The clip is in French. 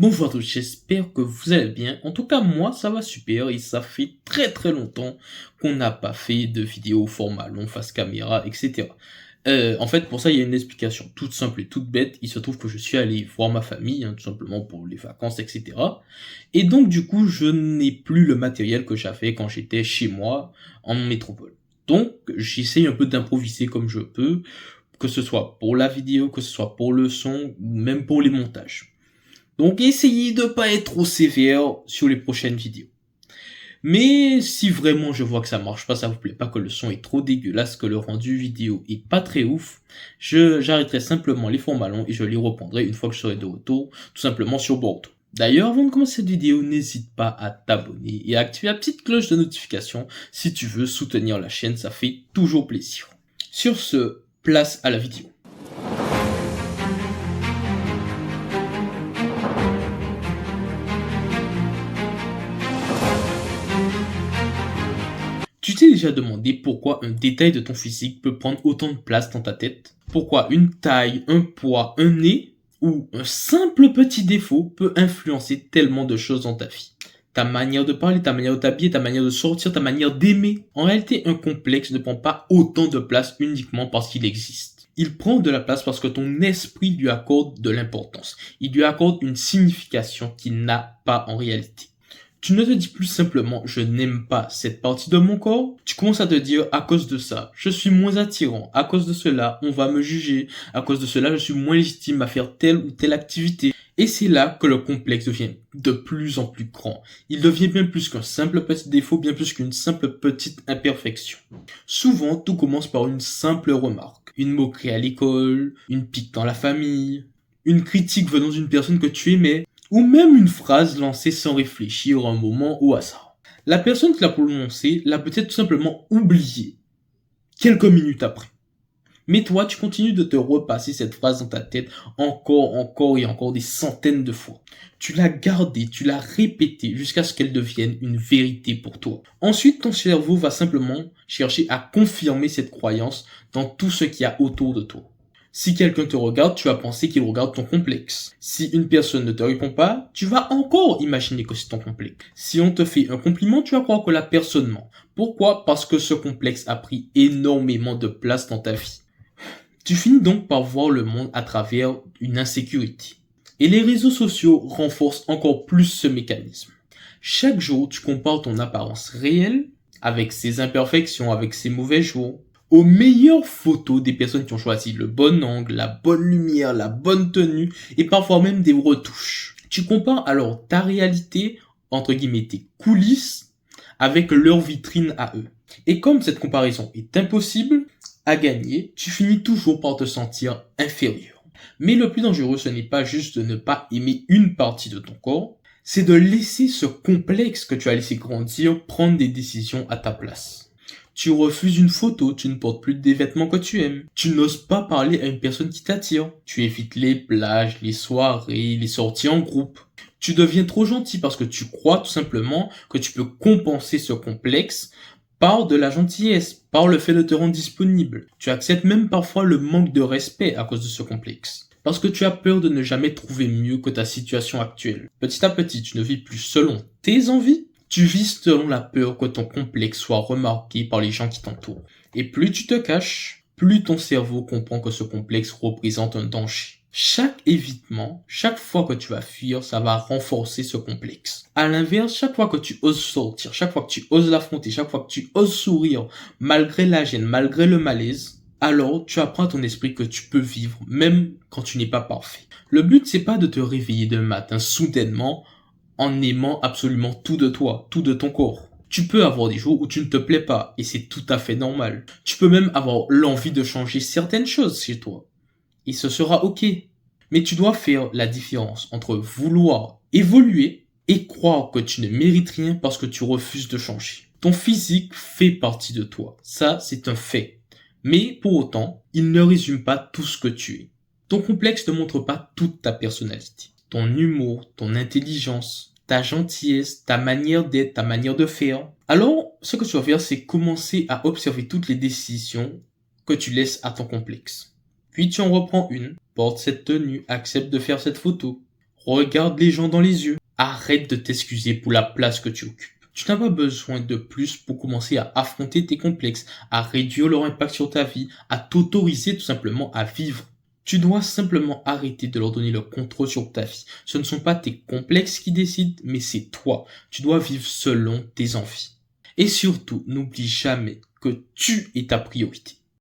Bonjour à tous, j'espère que vous allez bien. En tout cas, moi, ça va super et ça fait très très longtemps qu'on n'a pas fait de vidéo format long, face caméra, etc. En fait, pour ça, il y a une explication toute simple et toute bête. Il se trouve que je suis allé voir ma famille, tout simplement pour les vacances, etc. Et donc, du coup, je n'ai plus le matériel que j'avais quand j'étais chez moi en métropole. Donc, j'essaye un peu d'improviser comme je peux, que ce soit pour la vidéo, que ce soit pour le son, ou même pour les montages. Donc essayez de pas être trop sévère sur les prochaines vidéos. Mais si vraiment je vois que ça marche pas, ça vous plaît pas, que le son est trop dégueulasse, que le rendu vidéo est pas très ouf, j'arrêterai simplement les formats longs et je les reprendrai une fois que je serai de retour, tout simplement sur Bordeaux. D'ailleurs, avant de commencer cette vidéo, n'hésite pas à t'abonner et à activer la petite cloche de notification si tu veux soutenir la chaîne, ça fait toujours plaisir. Sur ce, place à la vidéo. Tu t'es déjà demandé pourquoi un détail de ton physique peut prendre autant de place dans ta tête? Pourquoi une taille, un poids, un nez ou un simple petit défaut peut influencer tellement de choses dans ta vie? Ta manière de parler, ta manière de t'habiller, ta manière de sortir, ta manière d'aimer. En réalité, un complexe ne prend pas autant de place uniquement parce qu'il existe. Il prend de la place parce que ton esprit lui accorde de l'importance. Il lui accorde une signification qu'il n'a pas en réalité. Tu ne te dis plus simplement je n'aime pas cette partie de mon corps, tu commences à te dire à cause de ça, je suis moins attirant, à cause de cela, on va me juger, à cause de cela, je suis moins légitime à faire telle ou telle activité. Et c'est là que le complexe devient de plus en plus grand. Il devient bien plus qu'un simple petit défaut, bien plus qu'une simple petite imperfection. Souvent, tout commence par une simple remarque, une moquerie à l'école, une pique dans la famille, une critique venant d'une personne que tu aimais, ou même une phrase lancée sans réfléchir un moment au hasard. La personne qui l'a prononcée l'a peut-être tout simplement oubliée quelques minutes après. Mais toi, tu continues de te repasser cette phrase dans ta tête encore et encore des centaines de fois. Tu l'as gardée, tu l'as répétée jusqu'à ce qu'elle devienne une vérité pour toi. Ensuite, ton cerveau va simplement chercher à confirmer cette croyance dans tout ce qu'il y a autour de toi. Si quelqu'un te regarde, tu vas penser qu'il regarde ton complexe. Si une personne ne te répond pas, tu vas encore imaginer que c'est ton complexe. Si on te fait un compliment, tu vas croire que la personne ment. Pourquoi? Parce que ce complexe a pris énormément de place dans ta vie. Tu finis donc par voir le monde à travers une insécurité. Et les réseaux sociaux renforcent encore plus ce mécanisme. Chaque jour, tu compares ton apparence réelle, avec ses imperfections, avec ses mauvais jours, aux meilleures photos des personnes qui ont choisi le bon angle, la bonne lumière, la bonne tenue et parfois même des retouches. Tu compares alors ta réalité, entre guillemets tes coulisses, avec leur vitrine à eux. Et comme cette comparaison est impossible à gagner, tu finis toujours par te sentir inférieur. Mais le plus dangereux, ce n'est pas juste de ne pas aimer une partie de ton corps, c'est de laisser ce complexe que tu as laissé grandir prendre des décisions à ta place. Tu refuses une photo, tu ne portes plus des vêtements que tu aimes. Tu n'oses pas parler à une personne qui t'attire. Tu évites les plages, les soirées, les sorties en groupe. Tu deviens trop gentil parce que tu crois tout simplement que tu peux compenser ce complexe par de la gentillesse, par le fait de te rendre disponible. Tu acceptes même parfois le manque de respect à cause de ce complexe. Parce que tu as peur de ne jamais trouver mieux que ta situation actuelle. Petit à petit, tu ne vis plus selon tes envies, tu vis selon la peur que ton complexe soit remarqué par les gens qui t'entourent. Et plus tu te caches, plus ton cerveau comprend que ce complexe représente un danger. Chaque évitement, chaque fois que tu vas fuir, ça va renforcer ce complexe. À l'inverse, chaque fois que tu oses sortir, chaque fois que tu oses l'affronter, chaque fois que tu oses sourire, malgré la gêne, malgré le malaise, alors tu apprends à ton esprit que tu peux vivre même quand tu n'es pas parfait. Le but, c'est pas de te réveiller d'un matin soudainement en aimant absolument tout de toi, tout de ton corps. Tu peux avoir des jours où tu ne te plais pas, et c'est tout à fait normal. Tu peux même avoir l'envie de changer certaines choses chez toi. Et ce sera ok. Mais tu dois faire la différence entre vouloir évoluer et croire que tu ne mérites rien parce que tu refuses de changer. Ton physique fait partie de toi. Ça, c'est un fait. Mais pour autant, il ne résume pas tout ce que tu es. Ton complexe ne montre pas toute ta personnalité. Ton humour, ton intelligence, ta gentillesse, ta manière d'être, ta manière de faire. Alors, ce que tu vas faire, c'est commencer à observer toutes les décisions que tu laisses à ton complexe. Puis tu en reprends une, porte cette tenue, accepte de faire cette photo. Regarde les gens dans les yeux. Arrête de t'excuser pour la place que tu occupes. Tu n'as pas besoin de plus pour commencer à affronter tes complexes, à réduire leur impact sur ta vie, à t'autoriser tout simplement à vivre. Tu dois simplement arrêter de leur donner le contrôle sur ta vie. Ce ne sont pas tes complexes qui décident, mais c'est toi. Tu dois vivre selon tes envies. Et surtout, n'oublie jamais que tu es ta priorité.